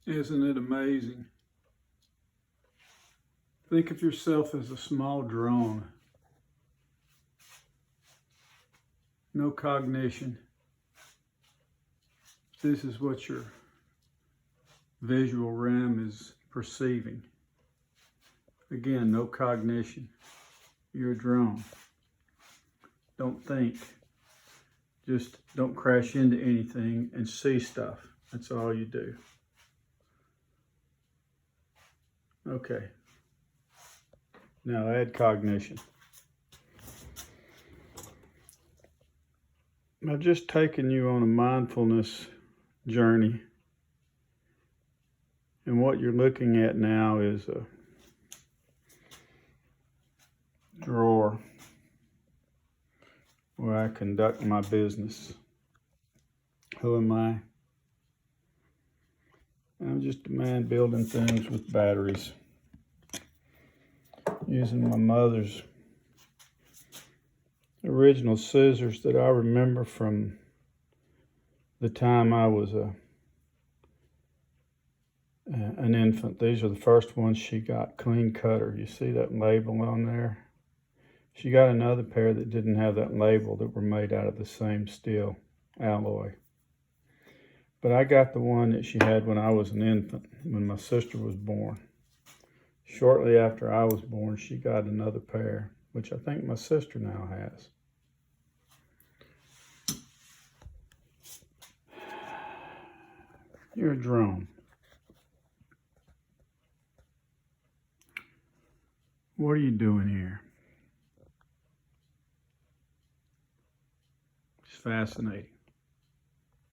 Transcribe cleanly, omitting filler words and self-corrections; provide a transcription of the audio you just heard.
Isn't it amazing? Think of yourself as a small drone. No cognition. This is what your visual realm is perceiving. Again, no cognition. You're a drone. Don't think. Just don't crash into anything and see stuff. That's all you do. Okay. Now add cognition. I've just taken you on a mindfulness journey. And what you're looking at now is a drawer where I conduct my business. Who am I? I'm just a man building things with batteries, using my mother's original scissors that I remember from the time I was an infant. These are the first ones she got, clean cutter. You see that label on there? She got another pair that didn't have that label, that were made out of the same steel alloy. But I got the one that she had when I was an infant, when my sister was born. Shortly after I was born, she got another pair, which I think my sister now has. You're a drone. What are you doing here? It's fascinating.